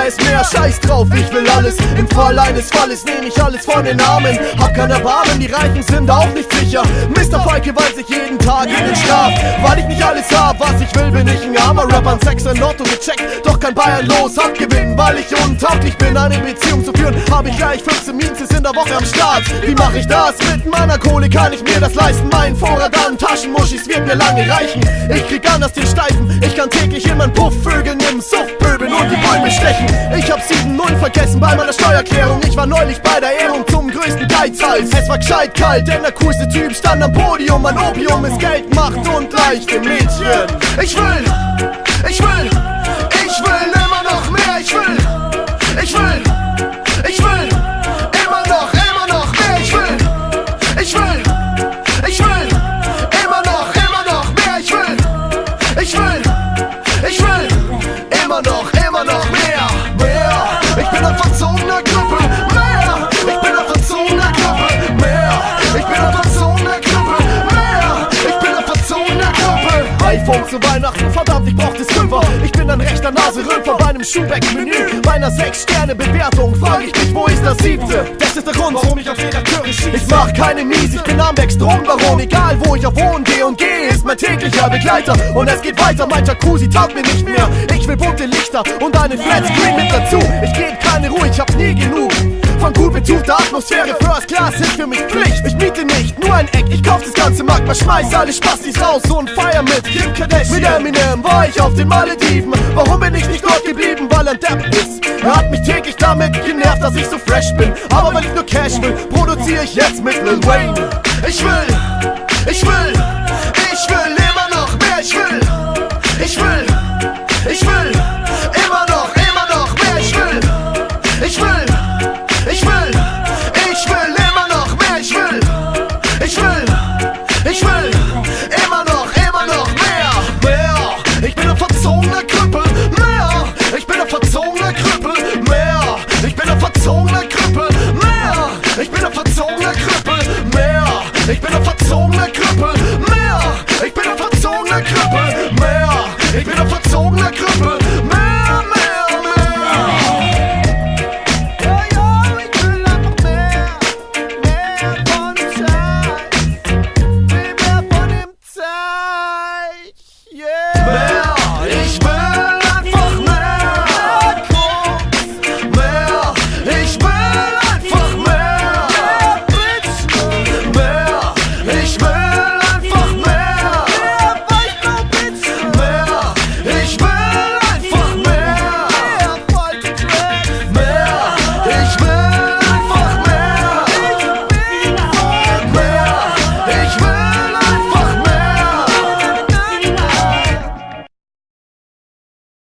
ist mehr, scheiß drauf, ich will alles. Im Fall eines Falles nehm ich alles von den Armen. Hab kein Erbarmen, die Reichen sind auch nicht sicher. Mr. Falke weist sich jeden Tag in den Schlaf. Weil ich nicht alles hab, was ich will, bin ich ein armer Rapper. Ein Sechser Lotto gecheckt, doch kein Bayern los hab gewinnen. Weil ich untauglich bin, eine Beziehung zu führen, hab ich gleich 15 Memes in der Woche am Start. Wie mach ich das? Mit meiner Kohle kann ich mir das leisten. Mein Vorrat an Taschenmuschis wird mir lange reichen. Ich krieg anders den Steifen, ich kann täglich in mein Puff vögeln, im Suff pöbeln und die Bäume stechen. Ich hab 7-0 vergessen bei meiner Steuererklärung. Ich war neulich bei der Ehrung zum größten Geizhals. Es war gescheit kalt, denn der coolste Typ stand am Podium. Mein Opium ist Geld, Macht und leichte Mädchen. Ich will immer noch mehr. Ich will immer noch mehr. Ich will immer noch mehr. Ich will immer noch mehr. Ich bin ein verzogener Knüppel. Ich bin ein verzogener Knüppel. Ich bin ein verzogener Knüppel. Ich bin ein verzogener Knüppel. iPhone zu Weihnachten, verdammt, ich brauch das Fünfer. Ich bin ein rechter Naserümpfer bei einem Schubeck-Menü. Bei einer 6-Sterne-Bewertung frag ich mich, wo ist das 7.? Das ist der Grund, warum ich auf Redakteure schieße. Ich mach keine Mies, ich bin Ambex Drogenbaron. Egal wo ich auf Wohn gehe und gehe, ist mein täglicher Begleiter. Und es geht weiter, mein Jacuzzi taugt mir nicht mehr. Ich will bunte Lichter und einen Flatscreen mit dazu. Ich geb keine Ruhe, ich hab nie genug von gut betuchter Atmosphäre. First Class ist für mich Pflicht. Ich miete nicht nur ein Eck, ich kauf das ganze Markt. Mal schmeiß alle Spastis raus und feier mit Kim Kardashian. Mit Eminem war ich auf den Malediven. Warum bin ich nicht dort geblieben? Weil er ein Depp ist. Er hat mich täglich damit genervt, dass ich so fresh bin. Aber weil ich nur Cash will, produziere ich jetzt mit Lil Wayne. Ich will